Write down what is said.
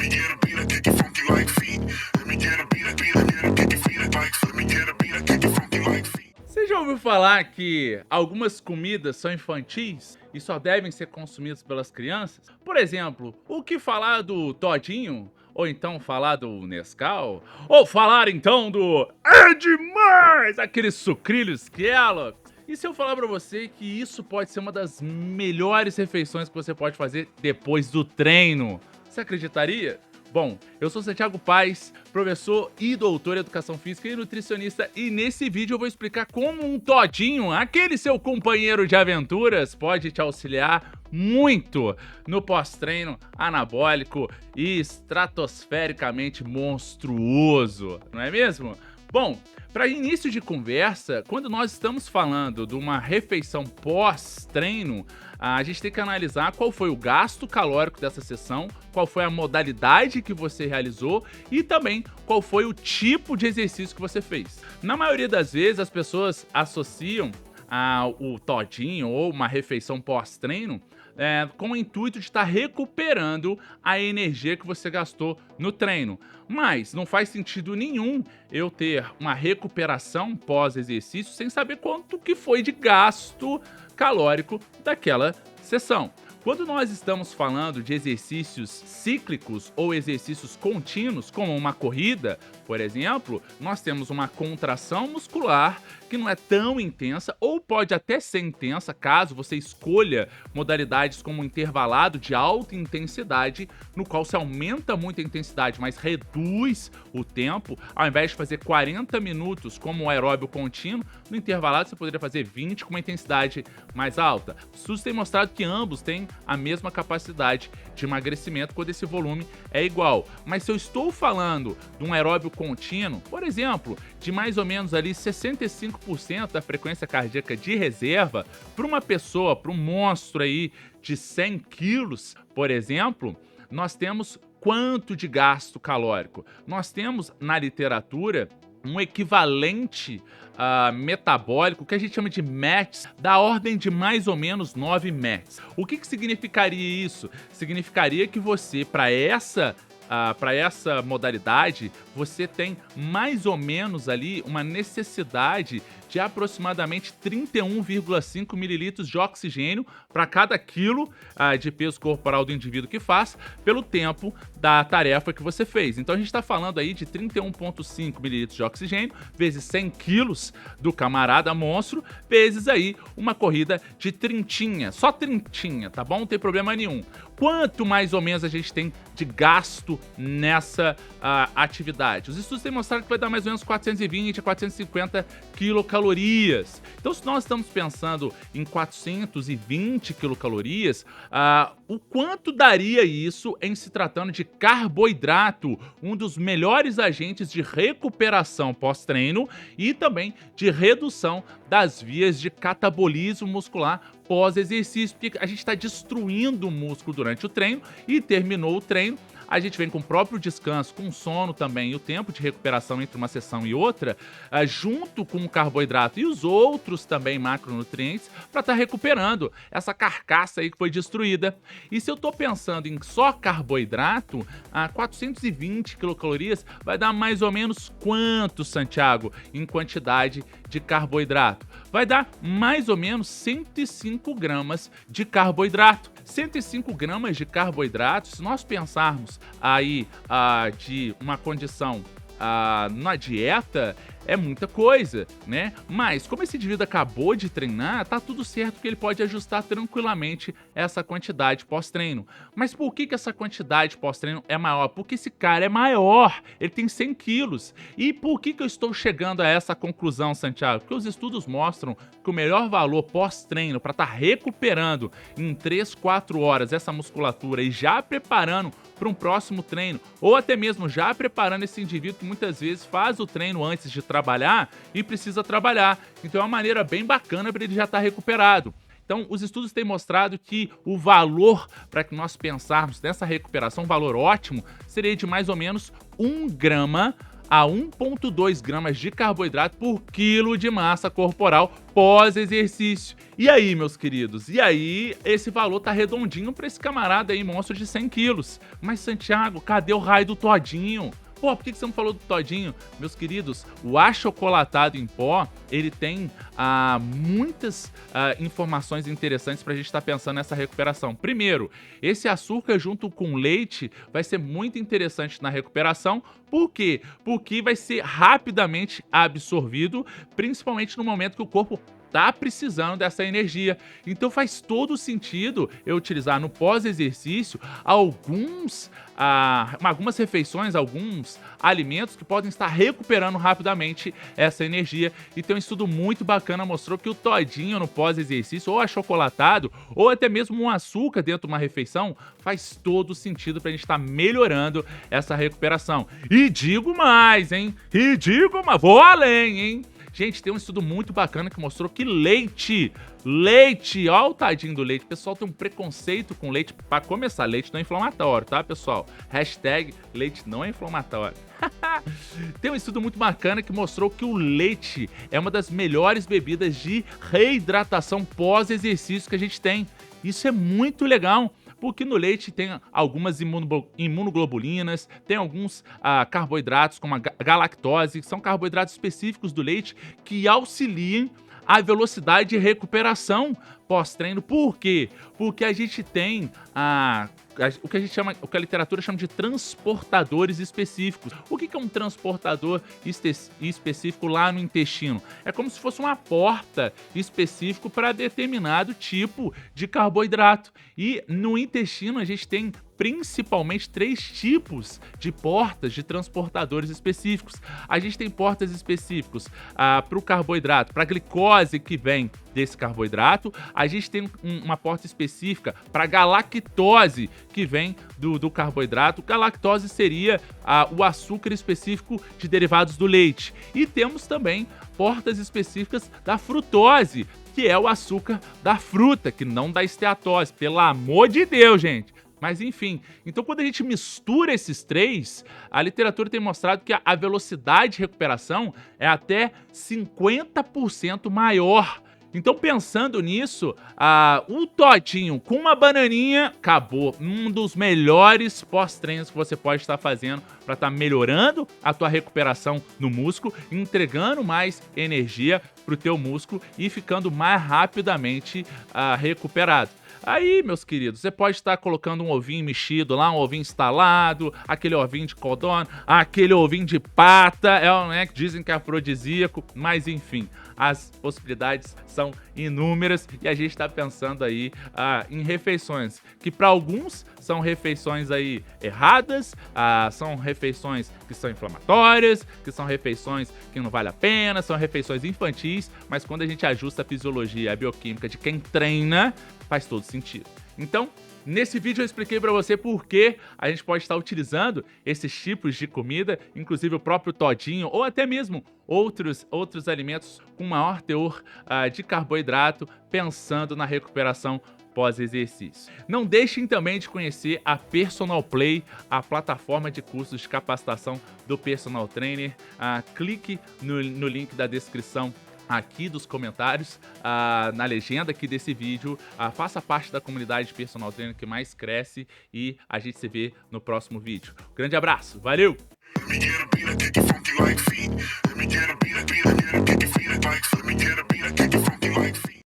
me get a beat, I kick it funky like feet. Let me get a beat, I kick it feet like. Let me get a beat, I kick it funky like feet. Você já ouviu falar que algumas comidas são infantis e só devem ser consumidas pelas crianças? Por exemplo, o que falar do Todinho? Ou então falar do Nescau? Ou falar então do É Demais! Aqueles sucrilhos Kellogg? E se eu falar pra você que isso pode ser uma das melhores refeições que você pode fazer depois do treino? Você acreditaria? Bom, eu sou Santiago Paes, professor e doutor em Educação Física e nutricionista, e nesse vídeo eu vou explicar como um todinho, aquele seu companheiro de aventuras, pode te auxiliar muito no pós-treino anabólico e estratosfericamente monstruoso, não é mesmo? Bom, para início de conversa, quando nós estamos falando de uma refeição pós-treino, a gente tem que analisar qual foi o gasto calórico dessa sessão, qual foi a modalidade que você realizou e também qual foi o tipo de exercício que você fez. Na maioria das vezes, as pessoas associam o todinho ou uma refeição pós-treino com o intuito de estar recuperando a energia que você gastou no treino. Mas não faz sentido nenhum eu ter uma recuperação pós-exercício sem saber quanto que foi de gasto calórico daquela sessão. Quando nós estamos falando de exercícios cíclicos ou exercícios contínuos, como uma corrida, por exemplo, nós temos uma contração muscular que não é tão intensa ou pode até ser intensa caso você escolha modalidades como intervalado de alta intensidade, no qual se aumenta muito a intensidade, mas reduz o tempo. Ao invés de fazer 40 minutos como o aeróbio contínuo, no intervalado você poderia fazer 20 com uma intensidade mais alta. Estudos têm mostrado que ambos têm a mesma capacidade de emagrecimento quando esse volume é igual. Mas se eu estou falando de um aeróbio contínuo, por exemplo, de mais ou menos ali 65% da frequência cardíaca de reserva, para uma pessoa, para um monstro aí de 100 quilos, por exemplo, nós temos quanto de gasto calórico? Nós temos na literatura um equivalente metabólico que a gente chama de METs, da ordem de mais ou menos 9 METs. O que significaria isso? Significaria que você, para essa modalidade, você tem mais ou menos ali uma necessidade de aproximadamente 31,5 mililitros de oxigênio para cada quilo de peso corporal do indivíduo que faz, pelo tempo da tarefa que você fez. Então a gente está falando aí de 31,5 mililitros de oxigênio, vezes 100 quilos do camarada monstro, vezes aí uma corrida de trintinha, só trintinha, tá bom? Não tem problema nenhum. Quanto mais ou menos a gente tem de gasto nessa atividade? Os estudos têm mostrado que vai dar mais ou menos 420 a 450 quilocalorias. Então, se nós estamos pensando em 420 quilocalorias, o quanto daria isso em se tratando de carboidrato, um dos melhores agentes de recuperação pós-treino e também de redução das vias de catabolismo muscular pós-exercício, porque a gente está destruindo o músculo durante o treino e terminou o treino, a gente vem com o próprio descanso, com sono também e o tempo de recuperação entre uma sessão e outra, junto com o carboidrato e os outros também macronutrientes para estar recuperando essa carcaça aí que foi destruída. E se eu estou pensando em só carboidrato, 420 quilocalorias vai dar mais ou menos quanto, Santiago, em quantidade de carboidrato? Vai dar mais ou menos 105 gramas de carboidrato. 105 gramas de carboidrato, se nós pensarmos aí de uma condição na dieta, é muita coisa, né? Mas como esse indivíduo acabou de treinar, tá tudo certo que ele pode ajustar tranquilamente essa quantidade pós-treino. Mas por que essa quantidade pós-treino é maior? Porque esse cara é maior, ele tem 100 quilos. E por que eu estou chegando a essa conclusão, Santiago? Porque os estudos mostram que o melhor valor pós-treino para estar recuperando em 3, 4 horas essa musculatura e já preparando para um próximo treino, ou até mesmo já preparando esse indivíduo que muitas vezes faz o treino antes de trabalhar e precisa trabalhar. Então é uma maneira bem bacana para ele já estar recuperado. Então, os estudos têm mostrado que o valor para que nós pensarmos nessa recuperação, um valor ótimo, seria de mais ou menos 1 grama a 1,2 gramas de carboidrato por quilo de massa corporal pós-exercício. E aí, meus queridos? E aí, esse valor tá redondinho pra esse camarada aí, monstro de 100 quilos. Mas, Santiago, cadê o raio do todinho? Pô, por que você não falou do todinho? Meus queridos, o achocolatado em pó, ele tem muitas informações interessantes pra gente estar pensando nessa recuperação. Primeiro, esse açúcar junto com leite vai ser muito interessante na recuperação. Por quê? Porque vai ser rapidamente absorvido, principalmente no momento que o corpo tá precisando dessa energia. Então faz todo sentido eu utilizar no pós-exercício algumas refeições, alguns alimentos que podem estar recuperando rapidamente essa energia. E tem um estudo muito bacana, mostrou que o todinho no pós-exercício, ou achocolatado, ou até mesmo um açúcar dentro de uma refeição, faz todo sentido pra gente estar melhorando essa recuperação. E digo mais, hein? Vou além, hein? Gente, tem um estudo muito bacana que mostrou que leite, ó o tadinho do leite, o pessoal tem um preconceito com leite. Pra começar, leite não é inflamatório, tá, pessoal? Hashtag leite não é inflamatório. Tem um estudo muito bacana que mostrou que o leite é uma das melhores bebidas de reidratação pós-exercício que a gente tem. Isso é muito legal, porque no leite tem algumas imunoglobulinas, tem alguns carboidratos, como a galactose, que são carboidratos específicos do leite que auxiliam a velocidade de recuperação pós-treino. Por quê? Porque a gente tem o que a literatura chama de transportadores específicos. O que é um transportador específico lá no intestino? É como se fosse uma porta específica para determinado tipo de carboidrato. E no intestino a gente tem principalmente 3 tipos de portas de transportadores específicos. A gente tem portas específicos para o carboidrato, para a glicose que vem desse carboidrato. A gente tem uma porta específica para a galactose que vem do carboidrato. Galactose seria o açúcar específico de derivados do leite. E temos também portas específicas da frutose, que é o açúcar da fruta, que não dá esteatose. Pelo amor de Deus, gente! Mas enfim, então quando a gente mistura esses 3, a literatura tem mostrado que a velocidade de recuperação é até 50% maior. Então pensando nisso, o todinho com uma bananinha, acabou. Um dos melhores pós-treinos que você pode estar fazendo para estar melhorando a tua recuperação no músculo, entregando mais energia pro teu músculo e ficando mais rapidamente recuperado. Aí, meus queridos, você pode estar colocando um ovinho mexido lá, um ovinho instalado, aquele ovinho de codorna, aquele ovinho de pata, né, que dizem que é afrodisíaco, mas enfim, as possibilidades são inúmeras e a gente está pensando aí em refeições que para alguns são refeições aí erradas, são refeições que são inflamatórias, que são refeições que não vale a pena, são refeições infantis, mas quando a gente ajusta a fisiologia, a bioquímica de quem treina, faz todo sentido. Então, nesse vídeo eu expliquei para você por que a gente pode estar utilizando esses tipos de comida, inclusive o próprio todinho, ou até mesmo outros alimentos com maior teor de carboidrato, pensando na recuperação pós-exercício. Não deixem também de conhecer a Personal Play, a plataforma de cursos de capacitação do personal trainer. Clique no link da descrição aqui dos comentários, na legenda aqui desse vídeo. Faça parte da comunidade de personal trainer que mais cresce e a gente se vê no próximo vídeo. Grande abraço, valeu! Let me get a beat, I kick it funky like feet. Let me get a beat, I kick it funky like feet. Let me get a